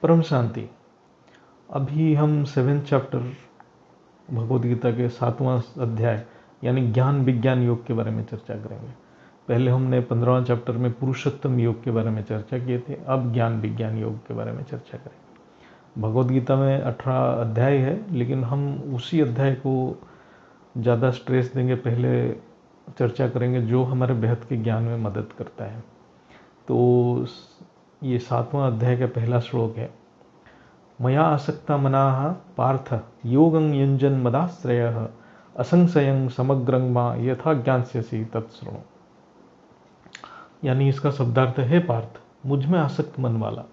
परम शांति। अभी हम 7th चैप्टर भगवद गीता के 7वां अध्याय यानी ज्ञान विज्ञान योग के बारे में चर्चा करेंगे। पहले हमने 15वां चैप्टर में पुरुषोत्तम योग के बारे में चर्चा किए थे, अब ज्ञान विज्ञान योग के बारे में चर्चा करेंगे। भगवद गीता में 18 अध्याय है, लेकिन हम उसी अध्याय को ज़्यादा स्ट्रेस देंगे, पहले चर्चा करेंगे जो हमारे बेहद के ज्ञान में मदद करता है। तो ये 7वां अध्याय का पहला श्लोक है, मया आसक्ता मनाः पार्थ योगं युञ्जन् मदाश्रयः असंशयं समग्रं मा यथा ज्ञास्यसि तत्शृणु। यानी इसका शब्दार्थ है, पार्थ मुझ में आसक्त मन वाला,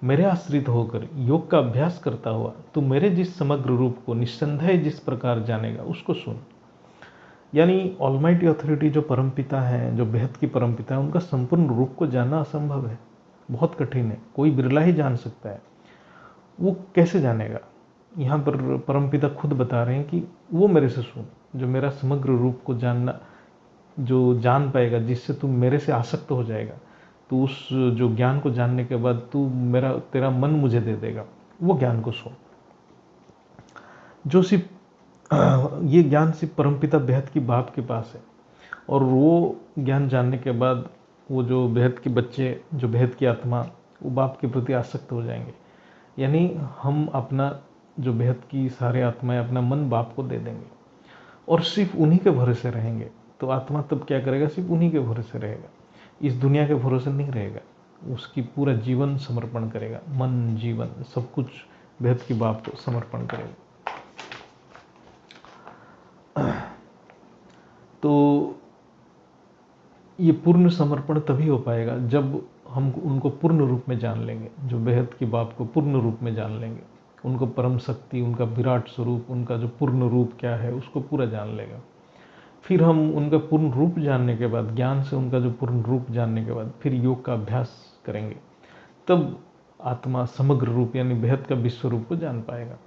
मेरे आश्रित होकर योग का अभ्यास करता हुआ तू मेरे जिस समग्र रूप को निस्संदेह जिस प्रकार जानेगा उसको सुन। यानी ऑलमाइटी अथॉरिटी जो परमपिता है, जो बेहद की परमपिता है, उनका संपूर्ण रूप को जानना असंभव है, बहुत कठिन है, कोई बिरला ही जान सकता है। वो कैसे जानेगा? यहाँ पर परमपिता खुद बता रहे हैं कि वो मेरे से सुन, जो मेरा समग्र रूप को जानना, जो जान पाएगा, जिससे तू मेरे से आसक्त हो जाएगा, तो उस जो ज्ञान को जानने के बाद तू तेरा मन मुझे दे देगा, वो ज्ञान को सुन। जो सिर्फ ये ज्ञान सिर्फ परमपिता बेहद की बाप के पास है, और वो ज्ञान जानने के बाद वो जो बेहद के बच्चे, जो बेहद की आत्मा, वो बाप के प्रति आसक्त हो जाएंगे। यानी हम अपना जो बेहद की सारे आत्माएं अपना मन बाप को दे देंगे और सिर्फ उन्हीं के भरोसे रहेंगे। तो आत्मा तब क्या करेगा? सिर्फ उन्हीं के भरोसे रहेगा, इस दुनिया के भरोसे नहीं रहेगा। उसकी पूरा जीवन समर्पण करेगा, मन जीवन सब कुछ बेहद की बाप को समर्पण करेगा। तो ये पूर्ण समर्पण तभी हो पाएगा जब हम उनको पूर्ण रूप में जान लेंगे, जो बेहद की बाप को पूर्ण रूप में जान लेंगे, उनको परम शक्ति, उनका विराट स्वरूप, उनका जो पूर्ण रूप क्या है उसको पूरा जान लेगा। फिर हम उनका पूर्ण रूप जानने के बाद, ज्ञान से उनका जो पूर्ण रूप जानने के बाद फिर योग का अभ्यास करेंगे, तब आत्मा समग्र रूप यानी बेहद का विश्व रूप को जान पाएगा।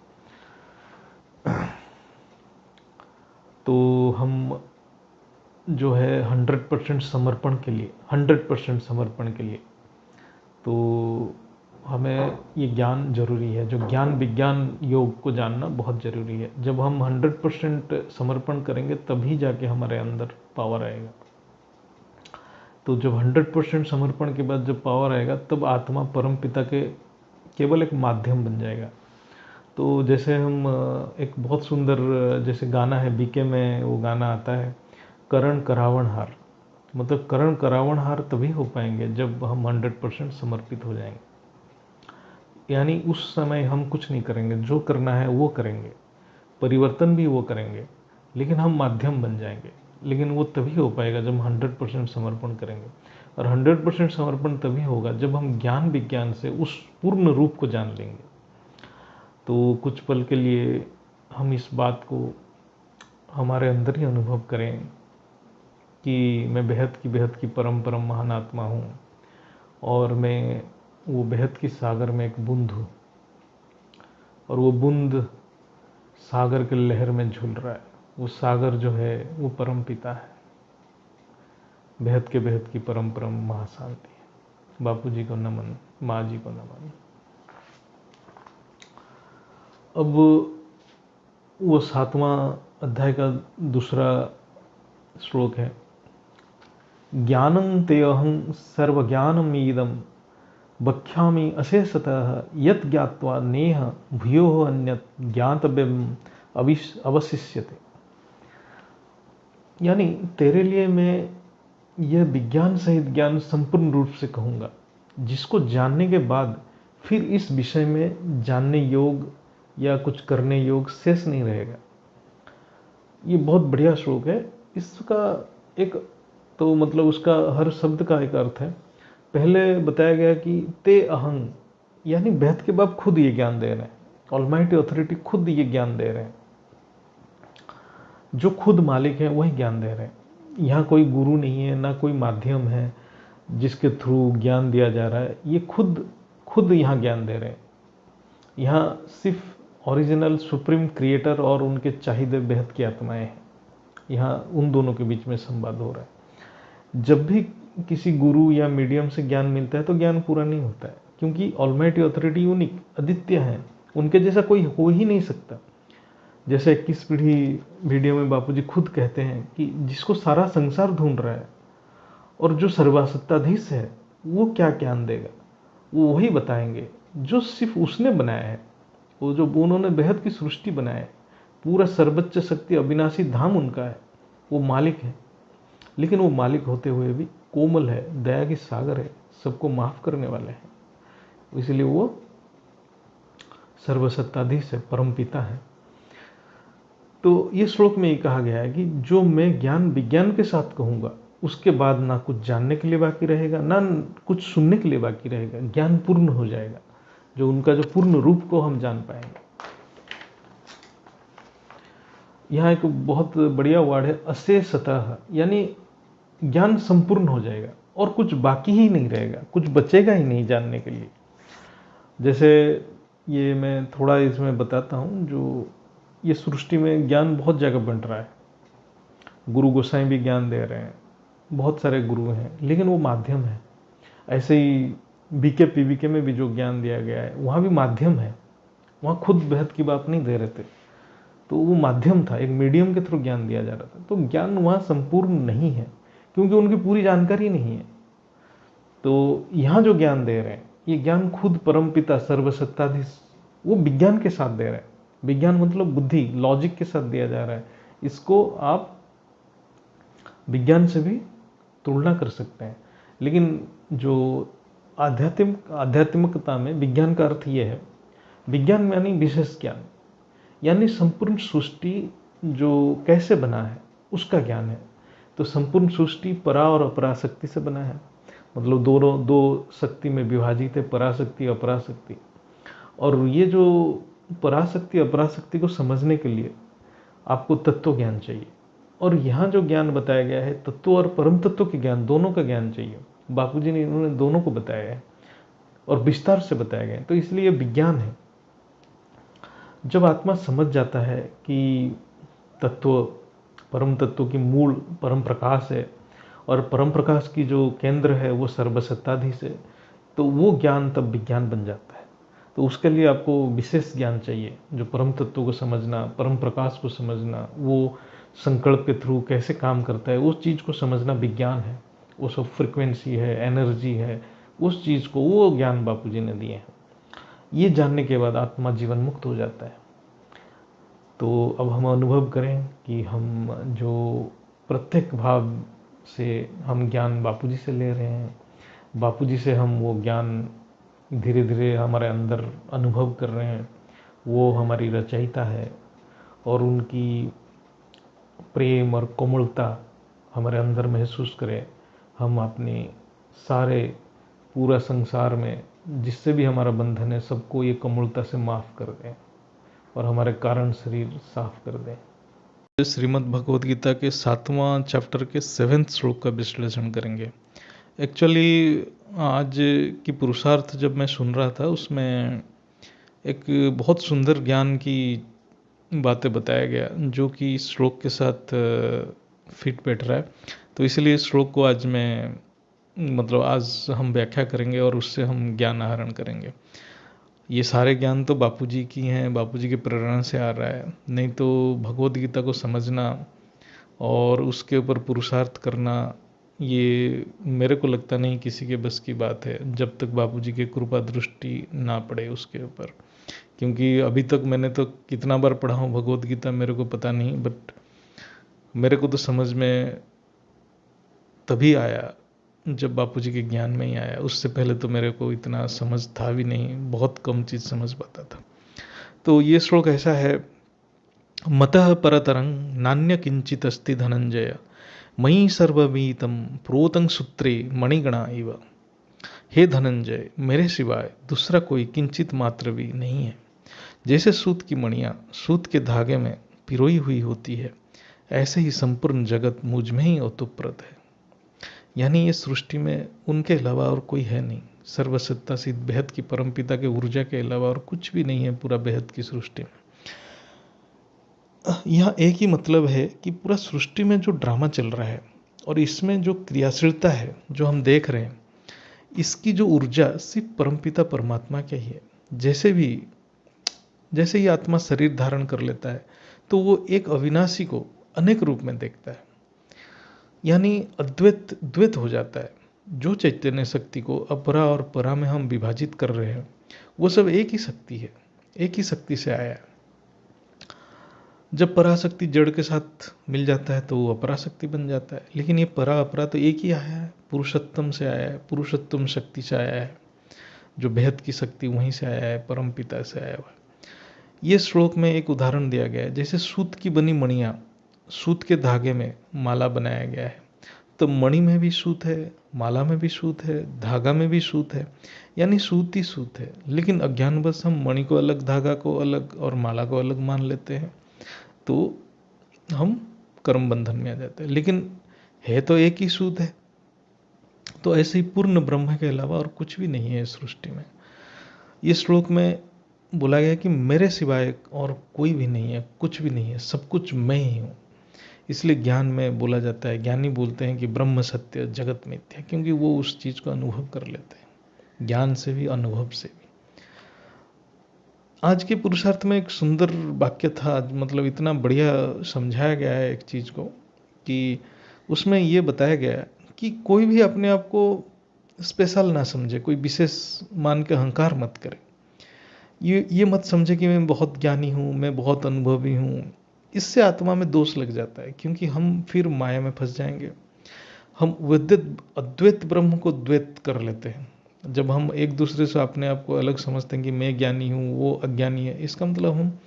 तो हम जो है 100% समर्पण के लिए, 100% समर्पण के लिए तो हमें ये ज्ञान जरूरी है। जो ज्ञान विज्ञान योग को जानना बहुत ज़रूरी है। जब हम 100% समर्पण करेंगे तभी जाके हमारे अंदर पावर आएगा। तो जब 100% समर्पण के बाद जब पावर आएगा, तब आत्मा परम पिता के केवल एक माध्यम बन जाएगा। तो जैसे हम एक बहुत सुंदर जैसे गाना है, बीके में वो गाना आता है, करण करावण हार। मतलब करण करावण हार तभी हो पाएंगे जब हम 100% समर्पित हो जाएंगे। यानी उस समय हम कुछ नहीं करेंगे, जो करना है वो करेंगे, परिवर्तन भी वो करेंगे, लेकिन हम माध्यम बन जाएंगे। लेकिन वो तभी हो पाएगा जब हम 100% समर्पण करेंगे। और 100% समर्पण तभी होगा जब हम ज्ञान विज्ञान से उस पूर्ण रूप को जान लेंगे। तो कुछ पल के लिए हम इस बात को हमारे अंदर ही अनुभव करें कि मैं बेहद की परम महान आत्मा हूँ, और मैं वो बेहद की सागर में एक बूंद हूँ, और वो बूंद सागर के लहर में झूल रहा है। वो सागर जो है वो परम पिता है, बेहद की परम महाशांति। बापू जी को नमन, माँ जी को नमन। अब वो 7वां अध्याय का दूसरा श्लोक है, ज्ञानं ते अहं सर्वज्ञानमीदं बख्यामि अशेषतः यत् ज्ञात्वा नेह भूयोः अन्यत् ज्ञातव्यम् अवशिष्यते। यानी तेरे लिए मैं यह विज्ञान सहित ज्ञान संपूर्ण रूप से कहूँगा, जिसको जानने के बाद फिर इस विषय में जानने योग या कुछ करने योग शेष नहीं रहेगा। ये बहुत बढ़िया श्लोक है। इसका एक तो मतलब उसका हर शब्द का एक अर्थ है। पहले बताया गया कि ते अहं, यानी बेहद के बाप खुद ये ज्ञान दे रहे हैं, ऑलमाइटी अथॉरिटी खुद ये ज्ञान दे रहे हैं, जो खुद मालिक है वही ज्ञान दे रहे हैं। यहाँ कोई गुरु नहीं है, ना कोई माध्यम है जिसके थ्रू ज्ञान दिया जा रहा है। ये खुद यहाँ ज्ञान दे रहे हैं। यहाँ सिर्फ ओरिजिनल सुप्रीम क्रिएटर और उनके चाहिए बेहद की आत्माएं हैं। यहाँ उन दोनों के बीच में संवाद हो रहा है। जब भी किसी गुरु या मीडियम से ज्ञान मिलता है तो ज्ञान पूरा नहीं होता है, क्योंकि ऑलमाइटी अथॉरिटी यूनिक, अद्वितीय है, उनके जैसा कोई हो ही नहीं सकता। जैसे 21 पीढ़ी वीडियो में बापूजी खुद कहते हैं कि जिसको सारा संसार ढूंढ रहा है और जो सर्वसत्ताधीश है, वो क्या ज्ञान देगा, वो वही बताएंगे जो सिर्फ उसने बनाया है। वो जो उन्होंने बेहद की सृष्टि बनाया है, पूरा सर्वोच्च शक्ति अविनाशी धाम उनका है, वो मालिक है। लेकिन वो मालिक होते हुए भी कोमल है, दया की सागर है, सबको माफ करने वाले हैं, इसलिए वो सर्वसत्ताधीश है, परमपिता है। तो ये श्लोक में ये कहा गया है कि जो मैं ज्ञान विज्ञान के साथ कहूँगा, उसके बाद ना कुछ जानने के लिए बाकी रहेगा, ना कुछ सुनने के लिए बाकी रहेगा, ज्ञान पूर्ण हो जाएगा, जो उनका जो पूर्ण रूप को हम जान पाएंगे। यहाँ एक बहुत बढ़िया वर्ड है अशेषतः, यानी ज्ञान संपूर्ण हो जाएगा और कुछ बाकी ही नहीं रहेगा, कुछ बचेगा ही नहीं जानने के लिए। जैसे ये मैं थोड़ा इसमें बताता हूँ, जो ये सृष्टि में ज्ञान बहुत जगह बंट रहा है, गुरु गोसाई भी ज्ञान दे रहे हैं, बहुत सारे गुरु हैं, लेकिन वो माध्यम है। ऐसे ही बीके पीवीके में भी जो ज्ञान दिया गया है, वहाँ भी माध्यम है, वहाँ खुद बेहद की बात नहीं दे रहे थे, तो वो माध्यम था, एक मीडियम के थ्रू ज्ञान दिया जा रहा था। तो ज्ञान वहाँ संपूर्ण नहीं है, क्योंकि उनकी पूरी जानकारी नहीं है। तो यहाँ जो ज्ञान दे रहे हैं, ये ज्ञान खुद परमपिता सर्वसत्ताधीश वो विज्ञान के साथ दे रहे हैं। विज्ञान मतलब बुद्धि, लॉजिक के साथ दिया जा रहा है। इसको आप विज्ञान से भी तुलना कर सकते हैं। लेकिन जो आध्यात्मिकता में विज्ञान का अर्थ ये है, विज्ञान यानी विशेष ज्ञान, यानी संपूर्ण सृष्टि जो कैसे बना है उसका ज्ञान है। तो संपूर्ण सृष्टि परा और अपरा शक्ति से बना है, मतलब दोनों दो शक्ति में विभाजित है, पराशक्ति अपराशक्ति। और ये जो पराशक्ति अपराशक्ति को समझने के लिए आपको तत्व ज्ञान चाहिए, और यहाँ जो ज्ञान बताया गया है तत्व और परम तत्व के ज्ञान, दोनों का ज्ञान चाहिए। बापूजी ने इन्होंने दोनों को बताया है और विस्तार से बताया गया है, तो इसलिए विज्ञान है। जब आत्मा समझ जाता है कि तत्व परम तत्व की मूल परम प्रकाश है और परम प्रकाश की जो केंद्र है वो सर्वसत्ताधीश है, तो वो ज्ञान तब विज्ञान बन जाता है। तो उसके लिए आपको विशेष ज्ञान चाहिए, जो परम तत्व को समझना, परम प्रकाश को समझना, वो संकल्प के थ्रू कैसे काम करता है, उस चीज़ को समझना विज्ञान है। वो सब फ्रिक्वेंसी है, एनर्जी है, उस चीज़ को वो ज्ञान बापूजी ने दिए हैं। ये जानने के बाद आत्मा जीवन मुक्त हो जाता है। तो अब हम अनुभव करें कि हम जो प्रत्येक भाव से हम ज्ञान बापूजी से ले रहे हैं, बापूजी से हम वो ज्ञान धीरे धीरे हमारे अंदर अनुभव कर रहे हैं, वो हमारी रचयिता है, और उनकी प्रेम और कोमलता हमारे अंदर महसूस करें। हम अपने सारे पूरा संसार में जिससे भी हमारा बंधन है, सबको ये कोमलता से माफ़ कर दें और हमारे कारण शरीर साफ कर दें। श्रीमद् भगवद गीता के 7वां चैप्टर के 7वें श्लोक का विश्लेषण करेंगे। एक्चुअली आज की पुरुषार्थ जब मैं सुन रहा था, उसमें एक बहुत सुंदर ज्ञान की बातें बताया गया, जो कि श्लोक के साथ फिट बैठ रहा है। तो इसलिए इस श्लोक को आज मैं आज हम व्याख्या करेंगे और उससे हम ज्ञान आहरण करेंगे। ये सारे ज्ञान तो बापूजी की हैं, बापूजी के प्रेरणा से आ रहा है, नहीं तो भगवद गीता को समझना और उसके ऊपर पुरुषार्थ करना, ये मेरे को लगता नहीं किसी के बस की बात है, जब तक बापूजी की कृपा दृष्टि ना पड़े उसके ऊपर। क्योंकि अभी तक मैंने तो कितना बार पढ़ा हूँ भगवद गीता, मेरे को पता नहीं, बट मेरे को तो समझ में तभी आया जब बापूजी के ज्ञान में ही आया। उससे पहले तो मेरे को इतना समझ था भी नहीं, बहुत कम चीज़ समझ पाता था। तो ये श्लोक ऐसा है, मतः परतरं नान्य किंचित अस्ति धनंजय मयि सर्वमीतम प्रोतं सूत्रे मणिगणा इव। हे धनंजय, मेरे सिवाय दूसरा कोई किंचित मात्र भी नहीं है। जैसे सूत की मणियाँ सूत के धागे में पिरोई हुई होती है, ऐसे ही संपूर्ण जगत मुझ में ही ओतप्रोत है। यानी ये सृष्टि में उनके अलावा और कोई है नहीं। सर्वसत्ता सिद्ध बेहद की परमपिता के ऊर्जा के अलावा और कुछ भी नहीं है पूरा बेहद की सृष्टि में। यहाँ एक ही मतलब है कि पूरा सृष्टि में जो ड्रामा चल रहा है और इसमें जो क्रियाशीलता है जो हम देख रहे हैं, इसकी जो ऊर्जा सिर्फ परमपिता परमात्मा की ही है। जैसे ही आत्मा शरीर धारण कर लेता है तो वो एक अविनाशी को अनेक रूप में देखता है, यानी अद्वैत द्वैत हो जाता है। जो चैतन्य शक्ति को अपरा और परा में हम विभाजित कर रहे हैं वो सब एक ही शक्ति है, एक ही शक्ति से आया है। जब पराशक्ति जड़ के साथ मिल जाता है तो वो अपराशक्ति बन जाता है, लेकिन ये परा अपरा तो एक ही आया है, पुरुषोत्तम से आया है, पुरुषोत्तम शक्ति से आया है। जो बेहद की शक्ति वहीं से आया है, परम पिता से आया हुआ है। ये श्लोक में एक उदाहरण दिया गया है, जैसे सूत की बनी मणियाँ, सूत के धागे में माला बनाया गया है, तो मणि में भी सूत है, माला में भी सूत है, धागा में भी सूत है, यानी सूत ही सूत है। लेकिन अज्ञानवश हम मणि को अलग, धागा को अलग और माला को अलग मान लेते हैं, तो हम कर्म बंधन में आ जाते हैं। लेकिन है तो एक ही सूत है। तो ऐसे ही पूर्ण ब्रह्म के अलावा और कुछ भी नहीं है इस सृष्टि में। ये श्लोक में बोला गया कि मेरे सिवाय और कोई भी नहीं है, कुछ भी नहीं है, सब कुछ मैं ही हूँ। इसलिए ज्ञान में बोला जाता है, ज्ञानी बोलते हैं कि ब्रह्म सत्य जगत मिथ्या, क्योंकि वो उस चीज़ को अनुभव कर लेते हैं, ज्ञान से भी अनुभव से भी। आज के पुरुषार्थ में एक सुंदर वाक्य था, मतलब इतना बढ़िया समझाया गया है एक चीज़ को, कि उसमें ये बताया गया कि कोई भी अपने आप को स्पेशल ना समझे, कोई विशेष मान के अहंकार मत करे। ये मत समझे कि मैं बहुत ज्ञानी हूँ, मैं बहुत अनुभवी हूँ। इससे आत्मा में दोष लग जाता है, क्योंकि हम फिर माया में फंस जाएंगे। हम अद्वैत ब्रह्म को द्वैत कर लेते हैं। जब हम एक दूसरे से अपने आप को अलग समझते हैं कि मैं ज्ञानी हूँ, वो अज्ञानी है, इसका मतलब हम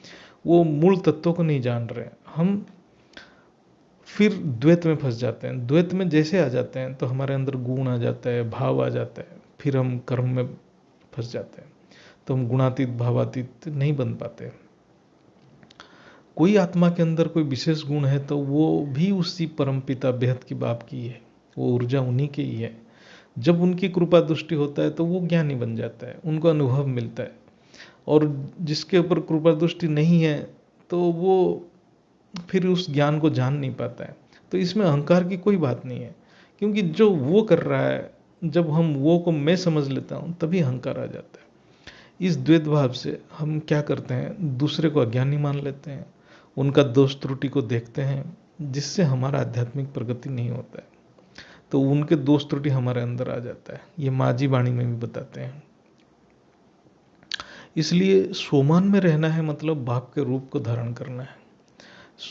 वो मूल तत्वों को नहीं जान रहे हैं। हम फिर द्वैत में फंस जाते हैं। द्वैत में जैसे आ जाते हैं तो हमारे अंदर गुण आ जाता है, भाव आ जाता है, फिर हम कर्म में फंस जाते हैं, तो हम गुणातीत भावातीत नहीं बन पाते। कोई आत्मा के अंदर कोई विशेष गुण है तो वो भी उसी परमपिता बेहद की बाप की है, वो ऊर्जा उन्हीं की ही है। जब उनकी कृपा दृष्टि होता है तो वो ज्ञानी बन जाता है, उनको अनुभव मिलता है। और जिसके ऊपर कृपा दृष्टि नहीं है तो वो फिर उस ज्ञान को जान नहीं पाता है। तो इसमें अहंकार की कोई बात नहीं है, क्योंकि जो वो कर रहा है, जब हम वो को मैं समझ लेता हूँ तभी अहंकार आ जाता है। इस द्वैत भाव से हम क्या करते हैं, दूसरे को अज्ञानी मान लेते हैं, उनका दोष त्रुटि को देखते हैं, जिससे हमारा आध्यात्मिक प्रगति नहीं होता है। तो उनके दोष त्रुटि हमारे अंदर आ जाता है। ये माझी वाणी में भी बताते हैं। इसलिए सोमान में रहना है मतलब बाप के रूप को धारण करना है।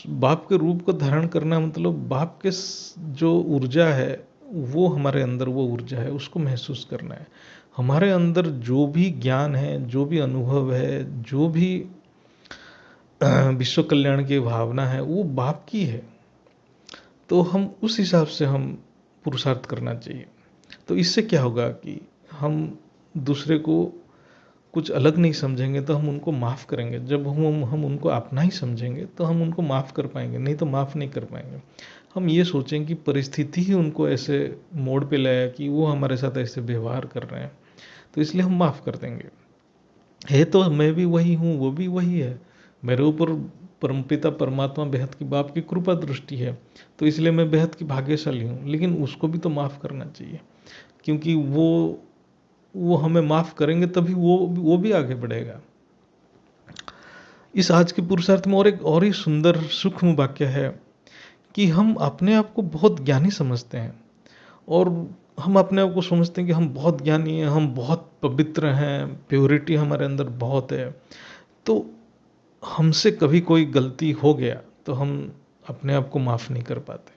बाप के रूप को धारण करना मतलब बाप के जो ऊर्जा है वो हमारे अंदर, वो ऊर्जा है उसको महसूस करना है। हमारे अंदर जो भी ज्ञान है, जो भी अनुभव है, जो भी विश्व कल्याण की भावना है, वो बाप की है। तो हम उस हिसाब से हम पुरुषार्थ करना चाहिए। तो इससे क्या होगा कि हम दूसरे को कुछ अलग नहीं समझेंगे, तो हम उनको माफ़ करेंगे। जब हम उनको अपना ही समझेंगे तो हम उनको माफ़ कर पाएंगे, नहीं तो माफ़ नहीं कर पाएंगे। हम ये सोचें कि परिस्थिति ही उनको ऐसे मोड़ पे लाया कि वो हमारे साथ ऐसे व्यवहार कर रहे हैं, तो इसलिए हम माफ़ कर देंगे। है तो मैं भी वही हूँ, वो भी वही है, मेरे ऊपर परमपिता परमात्मा बेहद की बाप की कृपा दृष्टि है, तो इसलिए मैं बेहद की भाग्यशाली हूँ। लेकिन उसको भी तो माफ़ करना चाहिए, क्योंकि वो हमें माफ़ करेंगे तभी वो भी आगे बढ़ेगा। इस आज के पुरुषार्थ में और एक और ही सुंदर सूक्ष्म वाक्य है कि हम अपने आप को बहुत ज्ञानी समझते हैं, और हम अपने आप को समझते हैं कि हम बहुत ज्ञानी हैं, हम बहुत पवित्र हैं, प्योरिटी हमारे अंदर बहुत है। तो हमसे कभी कोई गलती हो गया तो हम अपने आप को माफ़ नहीं कर पाते,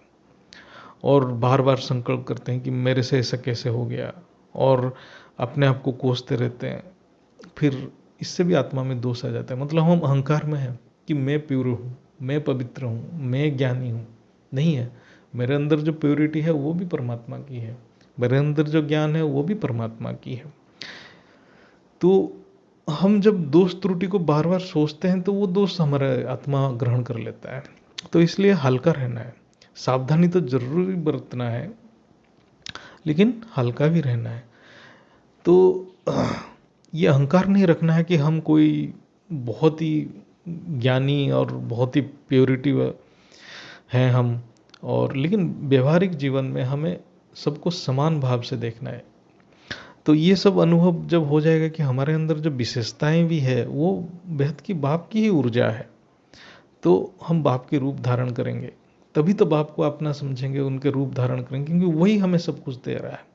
और बार बार संकल्प करते हैं कि मेरे से ऐसा कैसे हो गया, और अपने आप को कोसते रहते हैं। फिर इससे भी आत्मा में दोष आ जाता है। मतलब हम अहंकार में हैं कि मैं प्योर हूँ, मैं पवित्र हूँ, मैं ज्ञानी हूँ। नहीं है, मेरे अंदर जो प्योरिटी है वो भी परमात्मा की है, मेरे अंदर जो ज्ञान है वो भी परमात्मा की है। तो हम जब दोष त्रुटि को बार बार सोचते हैं तो वो दोष हमारा आत्मा ग्रहण कर लेता है। तो इसलिए हल्का रहना है, सावधानी तो जरूरी बरतना है, लेकिन हल्का भी रहना है। तो ये अहंकार नहीं रखना है कि हम कोई बहुत ही ज्ञानी और बहुत ही प्योरिटी हैं हम, और लेकिन व्यवहारिक जीवन में हमें सबको समान भाव से देखना है। तो ये सब अनुभव जब हो जाएगा कि हमारे अंदर जो विशेषताएं भी है वो बेहद की बाप की ही ऊर्जा है, तो हम बाप के रूप धारण करेंगे, तभी तो बाप को अपना समझेंगे, उनके रूप धारण करेंगे, क्योंकि वही हमें सब कुछ दे रहा है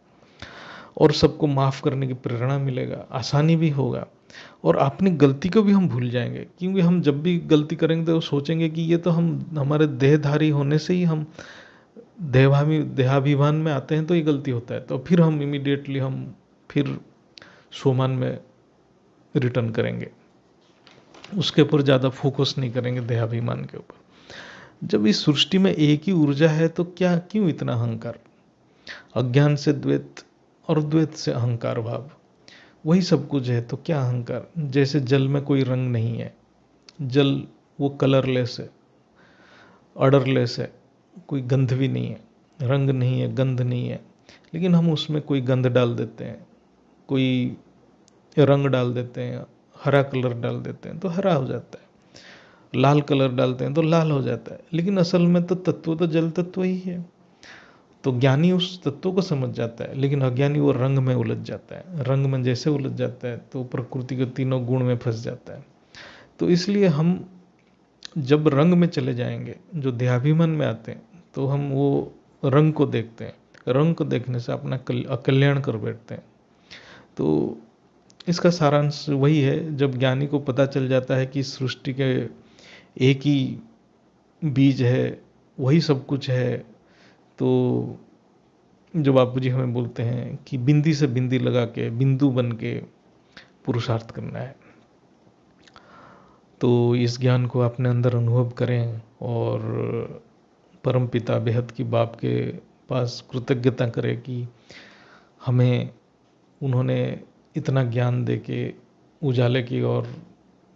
और सबको माफ़ करने की प्रेरणा मिलेगा, आसानी भी होगा और अपनी गलती को भी हम भूल जाएंगे। क्योंकि हम जब भी गलती करेंगे तो सोचेंगे कि ये तो हम हमारे देहधारी होने से ही हम देहाभिमान में आते हैं तो ये गलती होता है, तो फिर हम इमीडिएटली हम फिर सोमान में रिटर्न करेंगे, उसके ऊपर ज़्यादा फोकस नहीं करेंगे देहाभिमान के ऊपर। जब इस सृष्टि में एक ही ऊर्जा है तो क्या क्यों इतना अहंकार? अज्ञान से द्वैत और द्वैत से अहंकार भाव, वही सब कुछ है, तो क्या अहंकार? जैसे जल में कोई रंग नहीं है, जल वो कलरलेस है, ऑर्डरलेस है, कोई गंध भी नहीं है, रंग नहीं है, गंध नहीं है, लेकिन हम उसमें कोई गंध डाल देते हैं, कोई रंग डाल देते हैं, हरा कलर डाल देते हैं तो हरा हो जाता है, लाल कलर डालते हैं तो लाल हो जाता है, लेकिन असल में तो तत्व तो जल तत्व ही है। तो ज्ञानी उस तत्व को समझ जाता है, लेकिन अज्ञानी वो रंग में उलझ जाता है, रंग में जैसे उलझ जाता है तो प्रकृति के तीनों गुण में फंस जाता है। तो इसलिए हम जब रंग में चले जाएंगे, जो देहाभिमान में आते हैं, तो हम वो रंग को देखते हैं, रंग को देखने से अपना अकल्याण कर बैठते हैं। तो इसका सारांश वही है, जब ज्ञानी को पता चल जाता है कि सृष्टि के एक ही बीज है, वही सब कुछ है, तो जो बापू जी हमें बोलते हैं कि बिंदी से बिंदी लगा के बिंदु बन के पुरुषार्थ करना है, तो इस ज्ञान को अपने अंदर अनुभव करें और परमपिता बेहद की बाप के पास कृतज्ञता करें कि हमें उन्होंने इतना ज्ञान दे के उजाले की ओर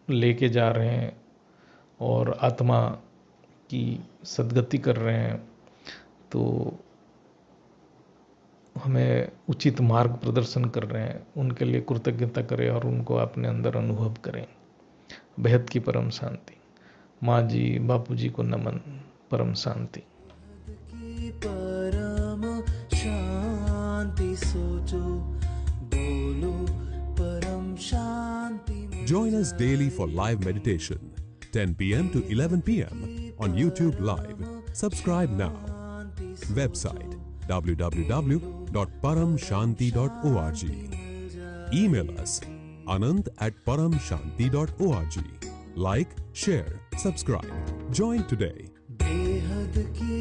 लेके जा रहे हैं और आत्मा की सद्गति कर रहे हैं, तो हमें उचित मार्ग प्रदर्शन कर रहे हैं, उनके लिए कृतज्ञता करें और उनको अपने अंदर अनुभव करें। बेहद की परम शांति। माँ जी, बापू जी को नमन। परम शांति। परम शांति सोचो, बोलो परम शांति। Join us daily for live meditation, 10 p.m. to 11 p.m. on YouTube Live. Subscribe now. Website www.paramshanti.org. Email us anand@paramshanti.org. Like, share, subscribe. Join today. बेहद की